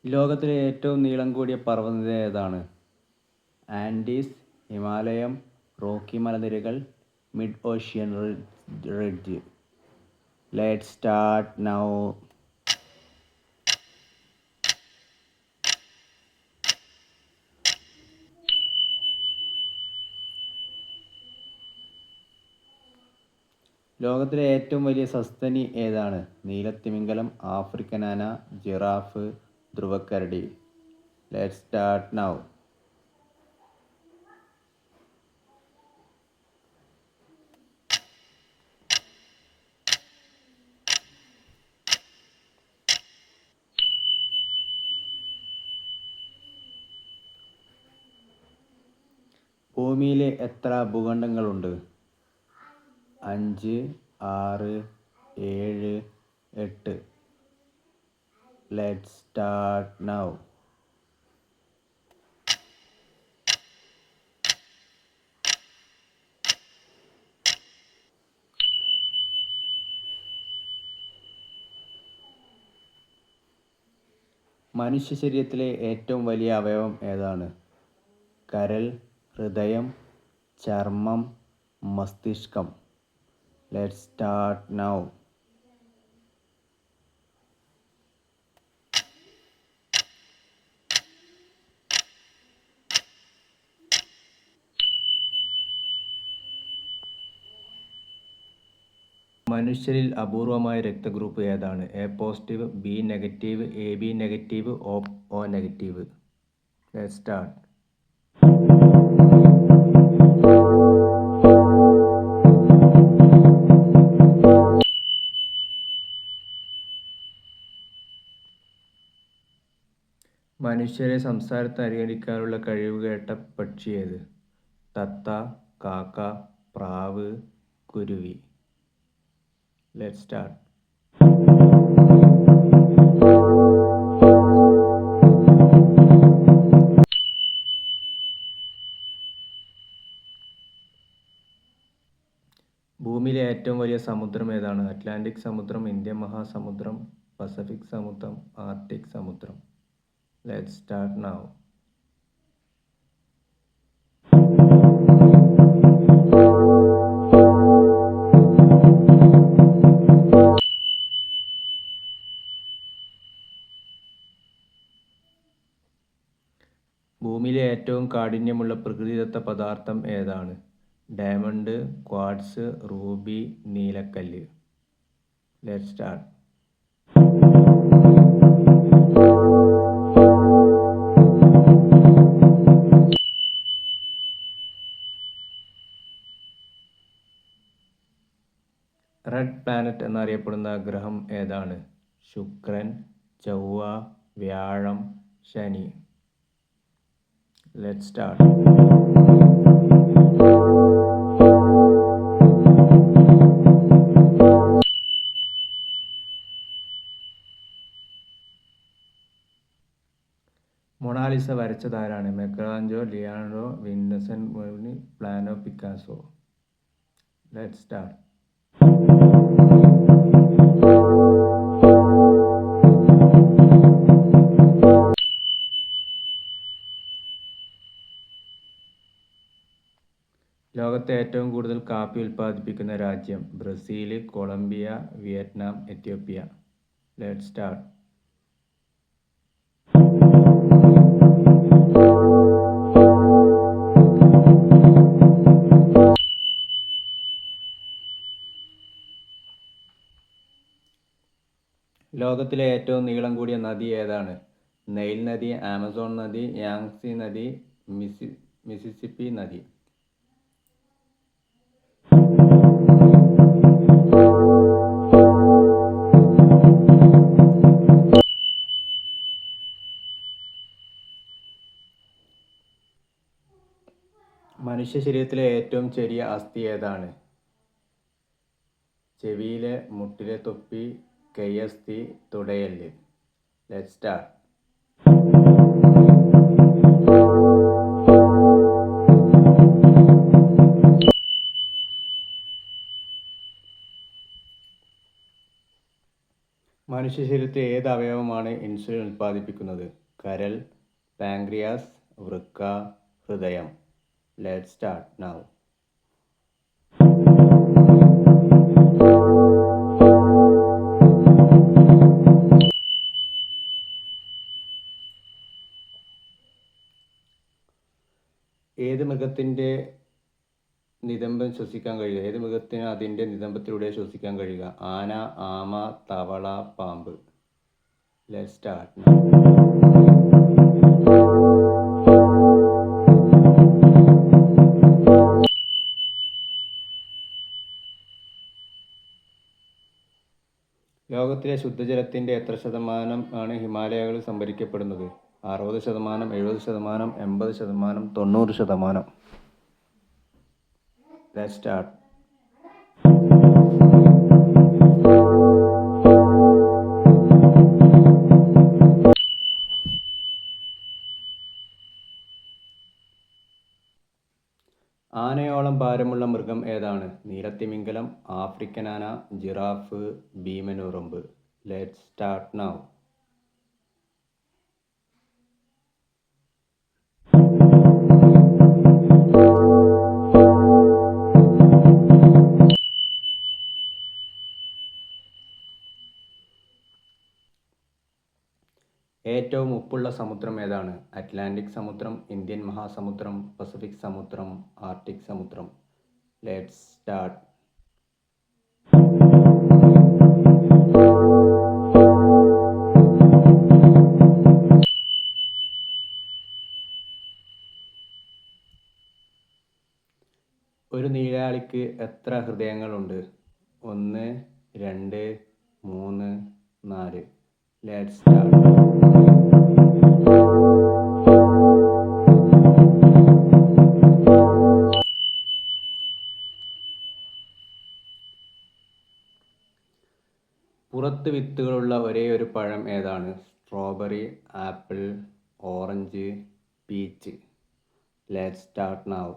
ലോകത്തിലെ ഏറ്റവും നീളം കൂടിയ പർവ്വതനിര ഏതാണ്? ആൻഡീസ്, ഹിമാലയം, റോക്കി മലനിരകൾ, mid ocean ridge. Let's start now. ലോകത്തിലെ ഏറ്റവും വലിയ സസ്തനി ഏതാണ്? നീലത്തിമിംഗലം, ആഫ്രിക്കൻ ആന, ജിറാഫ്, ധ്രുവക്കരടി. Let's start now. ഭൂമിയിലെ എത്ര ഭൂഖണ്ഡങ്ങളുണ്ട്? 5, 6, 7, 8. Let's start now. മനുഷ്യ ശരീരത്തിലെ ഏറ്റവും വലിയ അവയവം ഏതാണ്? കരൾ, ഹൃദയം, ചർമ്മം, മസ്തിഷ്കം. Let's start now. മനുഷ്യരിൽ അപൂർവമായ രക്തഗ്രൂപ്പ് ഏതാണ്? A positive, B negative, A B negative, O negative. Let's start. മനുഷ്യരെ സംസാരത്തിൽ അനുകരിക്കാനുള്ള കഴിവുകേട്ട പക്ഷി ഏത്? തത്ത, കാക്ക, പ്രാവ്, കുരുവി. Let's start. ഭൂമിയിലെ ഏറ്റവും വലിയ സമുദ്രം ഏതാണ്? അറ്റ്ലാന്റിക് സമുദ്രം, ഇന്ത്യൻ മഹാസമുദ്രം, പസഫിക് സമുദ്രം, ആർട്ടിക് സമുദ്രം. Let's start now. ഭൂമിയിലെ ഏറ്റവും കാഠിന്യമുള്ള പ്രകൃതിദത്ത പദാർത്ഥം ഏതാണ്? ഡയമണ്ട്, ക്വാർട്സ്, റൂബി, നീലക്കല്ല്. Let's start. റെഡ് പ്ലാനറ്റ് എന്നറിയപ്പെടുന്ന ഗ്രഹം ഏതാണ്? ശുക്രൻ, ചൊവ്വ, വ്യാഴം, ശനി. Let's start. മൊണാലിസ വരച്ചതാരാണ്? മൈക്കലാഞ്ചലോ, ലിയോനാർഡോ, വിൻസെന്റ് പാനോ, പിക്കാസോ. Let's start. ലോകത്തെ ഏറ്റവും കൂടുതൽ കാപ്പി ഉൽപ്പാദിപ്പിക്കുന്ന രാജ്യം? Brazil, Colombia, Vietnam, Ethiopia. Let's start. ലോകത്തിലെ ഏറ്റവും നീളം കൂടിയ നദി ഏതാണ്? നൈൽ നദി, ആമസോൺ നദി, യാങ്സി നദി, മിസിസിപ്പി നദി. മനുഷ്യ ശരീരത്തിലെ ഏറ്റവും ചെറിയ അസ്ഥി ഏതാണ്? ചെവിയിലെ മുട്ടിലെ തൊപ്പി, കൈയസ്ഥി, തുടയെല്ല്. Let's start. മനുഷ്യ ശരീരത്തിലെ ഏത് അവയവമാണ് ഇൻസുലിൻ ഉൽപ്പാദിപ്പിക്കുന്നത്? കരൾ, പാൻക്രിയാസ്, വൃക്ക, ഹൃദയം. Let's start now. ഏത് മൃഗത്തിൻ്റെ നിതംബം ശ്വസിക്കാൻ കഴിയുക? ഏത് മൃഗത്തിന് അതിൻ്റെ നിതംബത്തിലൂടെ ശ്വസിക്കാൻ കഴിയുക? ആന, ആമ, തവള, പാമ്പ്. Let's start now. ലോകത്തിലെ ശുദ്ധജലത്തിൻ്റെ എത്ര ശതമാനം ആണ് ഹിമാലയങ്ങളിൽ സംഭരിക്കപ്പെടുന്നത്? 60%, 70%, 80%, 90%. Let's start. ആനയോളം ഭാരമുള്ള മൃഗം ഏതാണ്? നീലത്തിമിംഗലം, ആഫ്രിക്കൻ ആന, ജിറാഫ്, ഭീമനുറുമ്പ്. Let's start now. ഏറ്റവും ഉപ്പുള്ള സമുദ്രം ഏതാണ്? അറ്റ്ലാന്റിക് സമുദ്രം, ഇന്ത്യൻ മഹാസമുദ്രം, പസഫിക് സമുദ്രം, ആർട്ടിക് സമുദ്രം. Let's start. ഒരു നീരാളിക്ക് എത്ര ഹൃദയങ്ങളുണ്ട്? 1, 2, 3, 4. Let's start. പുറത്ത് വിത്തുകളുള്ള ഒരേയൊരു പഴം ഏതാണ്? Strawberry, apple, orange, peach. Let's start now.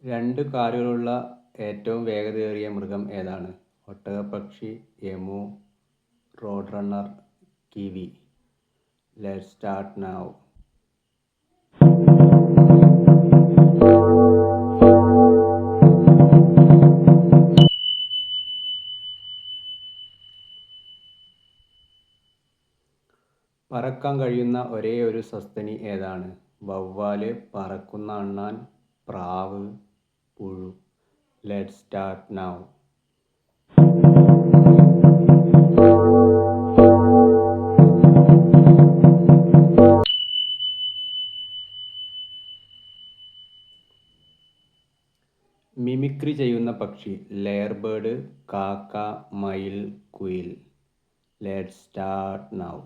രണ്ട് കാലുകളുള്ള ഏറ്റവും വേഗതയേറിയ മൃഗം ഏതാണ്? ഒട്ടകപ്പക്ഷി, emu, road runner, kiwi. Let's start now. പറക്കാൻ കഴിയുന്ന ഒരേ ഒരു സസ്തനി ഏതാണ്? വവ്വാല്, പറക്കുന്ന അണ്ണാൻ, പ്രാവ്, പുഴു. Let's start now. മിമിക്രി ചെയ്യുന്ന പക്ഷി? ലെയർ ബേർഡ്, കാക്ക, മയിൽ, കുയിൽ. Let's start now.